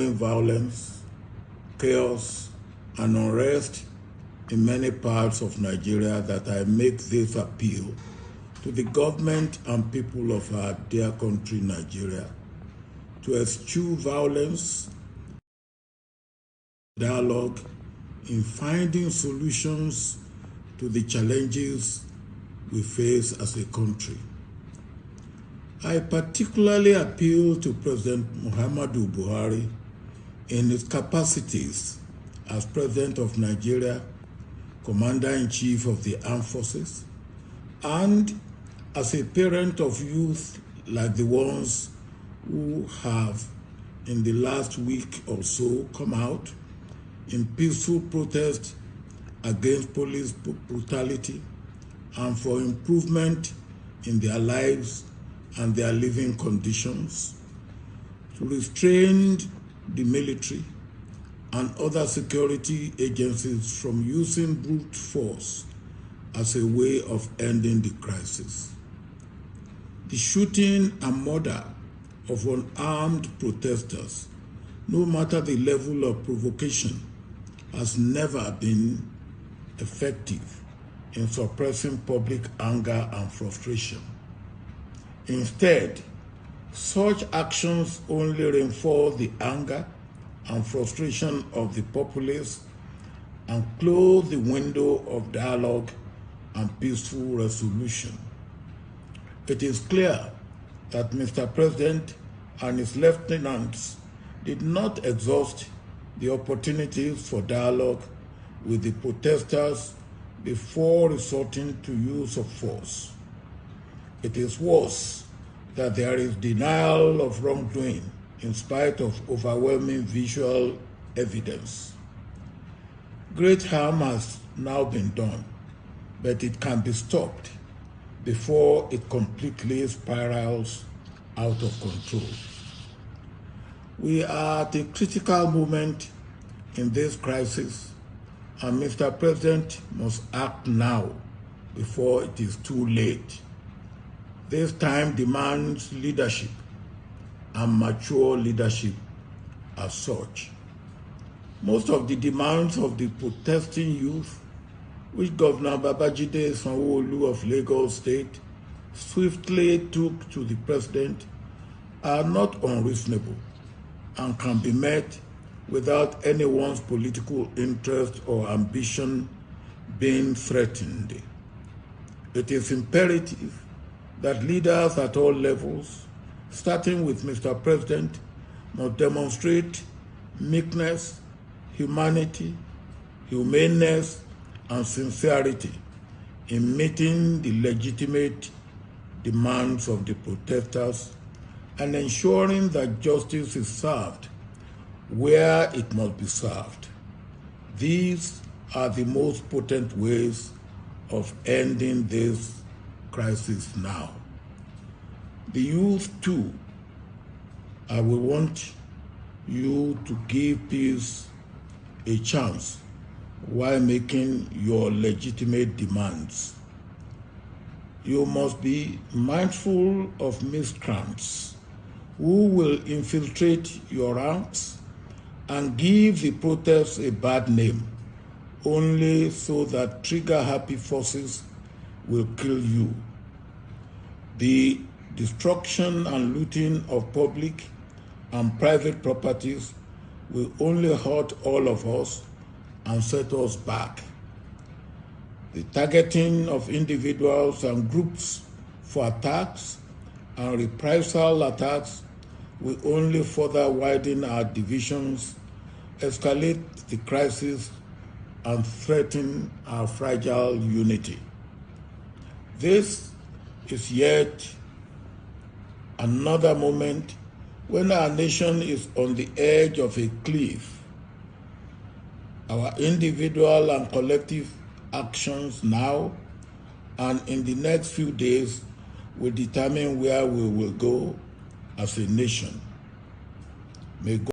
Violence, chaos, and unrest in many parts of Nigeria that I make this appeal to the government and people of our dear country, Nigeria, to eschew violence, dialogue in finding solutions to the challenges we face as a country. I particularly appeal to President Muhamadu Buhari in his capacities as President of Nigeria, Commander-in-Chief of the Armed Forces, and as a parent of youth like the ones who have in the last week or so come out in peaceful protest against police brutality and for improvement in their lives and their living conditions, to restrain the military and other security agencies from using brute force as a way of ending the crisis. The shooting and murder of unarmed protesters, no matter the level of provocation, has never been effective in suppressing public anger and frustration. Instead, such actions only reinforce the anger and frustration of the populace and close the window of dialogue and peaceful resolution. It is clear that Mr. President and his lieutenants did not exhaust the opportunities for dialogue with the protesters before resorting to use of force. It is worse that there is denial of wrongdoing in spite of overwhelming visual evidence. Great harm has now been done, but it can be stopped before it completely spirals out of control. We are at a critical moment in this crisis, and Mr. President must act now before it is too late. This time demands leadership and mature leadership as such. Most of the demands of the protesting youth, which Governor Babajide Sanwo-Olu of Lagos State swiftly took to the president, are not unreasonable and can be met without anyone's political interest or ambition being threatened. It is imperative that leaders at all levels, starting with Mr. President, must demonstrate meekness, humanity, humaneness, and sincerity in meeting the legitimate demands of the protesters and ensuring that justice is served where it must be served. These are the most potent ways of ending this crisis now. The youth too, I will want you to give peace a chance while making your legitimate demands. You must be mindful of miscreants who will infiltrate your ranks and give the protests a bad name, only so that trigger-happy forces will kill you. The destruction and looting of public and private properties will only hurt all of us and set us back. The targeting of individuals and groups for attacks and reprisal attacks will only further widen our divisions, escalate the crisis, and threaten our fragile unity. This is yet another moment when our nation is on the edge of a cliff. Our individual and collective actions now and in the next few days will determine where we will go as a nation. May God